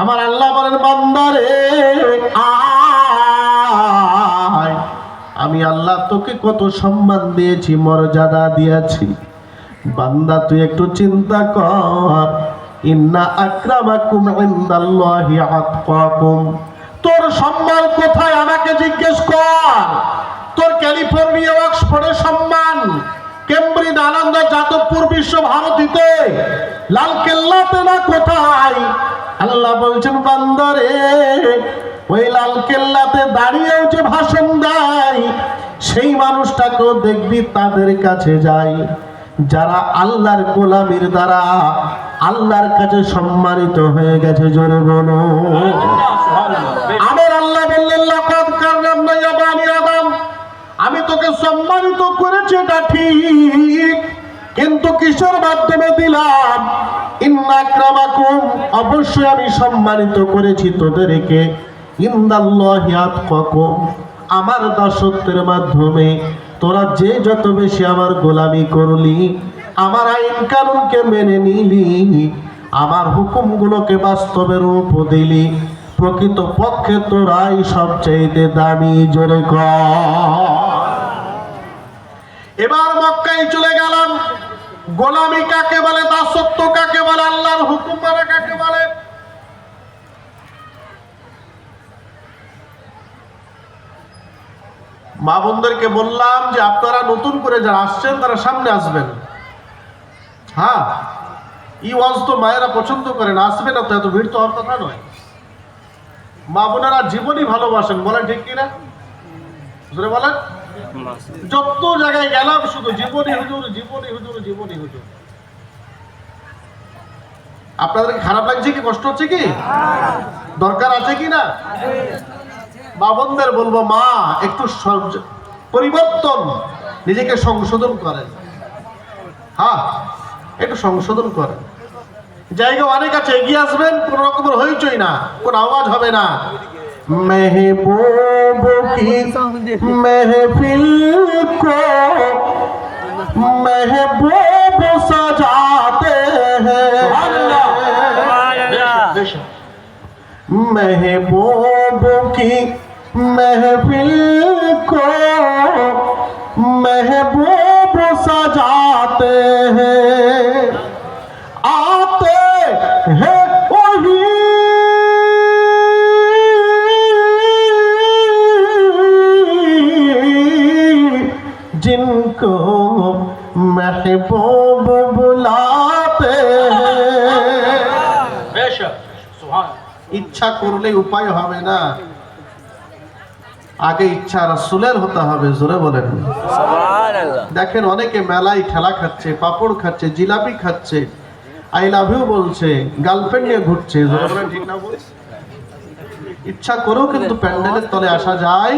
আমার আল্লাহ বলেন বান্দারে আয়, আমি আল্লাহ তোকে কত সম্মান দিয়েছি, মর্যাদা দিয়েছি। বান্দা তুই একটু চিন্তা কর, ইন্না আকরামাকুম ইনদাল্লাহি আতকাকুম। তোর সম্মান কোথায় আমাকে জিজ্ঞেস কর। তোর ক্যালিফোর্নিয়া অক্সফোর্ডের সম্মান, কেমব্রিজ আনন্দ যাদবপুর বিশ্বভারতীতে, লালকেল্লাতে না কোথায়? আল্লাহ বলছেন বান্দারে ওই লালকেল্লাতে দাঁড়িয়েও যে ভাষণ দেয় সেই মানুষটাকেও দেখবি তাদের কাছে যায় যারা আল্লাহর গোলামির দ্বারা আল্লাহর কাছে সম্মানিত হয়ে গেছে। জোরে বলো আমার আল্লাহ বললেন লাকাদ কাররামনা ইয়া বানি আদম, আমি তোকে সম্মানিত করেছি এটা ঠিক, কিন্তু কিসের মাধ্যমে দিলাম? ইন্না আকরামাকুম, অবশ্যই আমি সম্মানিত করেছি তোদেরকে ইনদাল্লাহি আতকাকুম, আমার দাসত্বের মাধ্যমে। তোরা যে যত বেশি আমার গোলামি করলি, আমার আইন কানুনকে মেনে নিলি, আমার হুকুমগুলোকে বাস্তবে রূপ দিলি, প্রকৃত পক্ষে তোরাই সবচাইতে দামি। জোরে কর। এবার মক্কায় চলে গেলাম। গোলামি কাকে বলে, দাসত্ব কাকে বলে, আল্লাহর হুকুম মানা কাকে বলে? মা বোনদেরকে বললাম যে আপনারা নতুন করে যারা আসছেন তারা সামনে আসবেন। হ্যাঁ, ই ওয়াজ তো মায়েরা পছন্দ করেন, আসবে না তো, এত ভিড় তো হওয়ার কথা নয়। মা বোনেরা জীবনই ভালোবাসেন, বলেন ঠিক কিনা? জোরে বলেন। যত জায়গায় গেলাম শুধু জীবনী হুজুর, জীবনী হুজুর, জীবনী হুজুর। আপনাদের খারাপ লাগছে কি, কষ্ট হচ্ছে কি, দরকার আছে কি না? মা বোনদের বলবো, মা একটু পরিবর্তন, নিজেকে সংশোধন করেন। হ্যাঁ, একটু সংশোধন করেন। জায়গা অনেক আছে, এগিয়ে আসবেন, কোন রকমের হইচই না, কোন আওয়াজ হবে না। महबूब की महफिल को महबूब सजाते हैं, महबूब की महफिल को महबूब सजाते हैं, आते हैं वही जिनको महबूब बुलाते हैं। बेशक सुभान। ইচ্ছা করলে উপায় হবে না, আগে ইচ্ছা রাসূলের হতে হবে। জোরে বলেন সুবহানাল্লাহ। দেখেন অনেকে মেলায় ঠেলা খাচ্ছে, পাপড় খাচ্ছে, জিলাপি খাচ্ছে, আই লাভ ইউ বলছে, গার্লফ্রেন্ড নিয়ে ঘুরছে। জোরে বলেন ঠিক না? বল। ইচ্ছা করেও কিন্তু প্যান্ডেলের তলে আসা যায়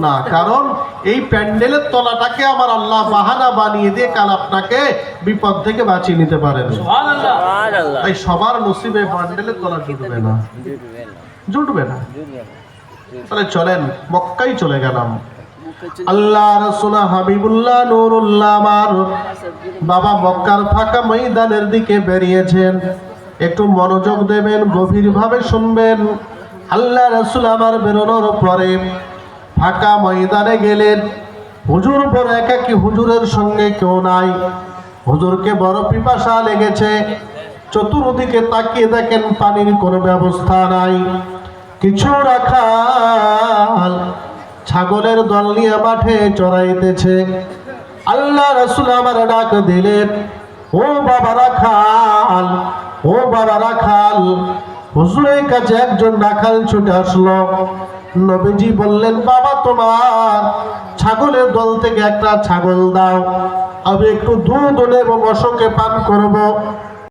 না, কারণ এই প্যান্ডেলের তলাটাকে আমার আল্লাহ বাহানা বানিয়ে দিয়ে কাল আপনাকে বিপদ থেকে বাঁচিয়ে নিতে পারেন। তাই সবার নসিবে প্যান্ডেলের তলা জুটবে না, জুটবে না। তাহলে চলেন মক্কায় চলে গেলাম। আল্লাহ রাসূল হাবিবুল্লাহ নূরুল্লাহ আমার বাবা মক্কার ফাঁকা ময়দানের দিকে বেরিয়েছেন। একটু মনোযোগ দেবেন, গভীরভাবে শুনবেন। আল্লাহ রাসূল আমার বেরোনোর পরে ফাঁকা ময়দানে গেলেন। হুজুর বড় একাকী, হুজুরের সঙ্গে কেউ নাই। হুজুরকে বড় পিপাসা লেগেছে। চতুর্দিকে তাকিয়ে দেখেন পানির কোনো ব্যবস্থা নাই। কিছু রাখাল ছাগলের দল নিয়ে মাঠে চড়াইতেছে। আল্লাহ রাসূল আমার ডাক দিলেন, ও বাবা রাখাল, ও বাবা রাখাল। হুজুরের কাছে একজন রাখাল ছুটে আসলো। নবীজি বললেন, বাবা তোমার ছাগলের দল থেকে একটা ছাগল দাও, আমি একটু দুধ নেব, অশোকে পান করব।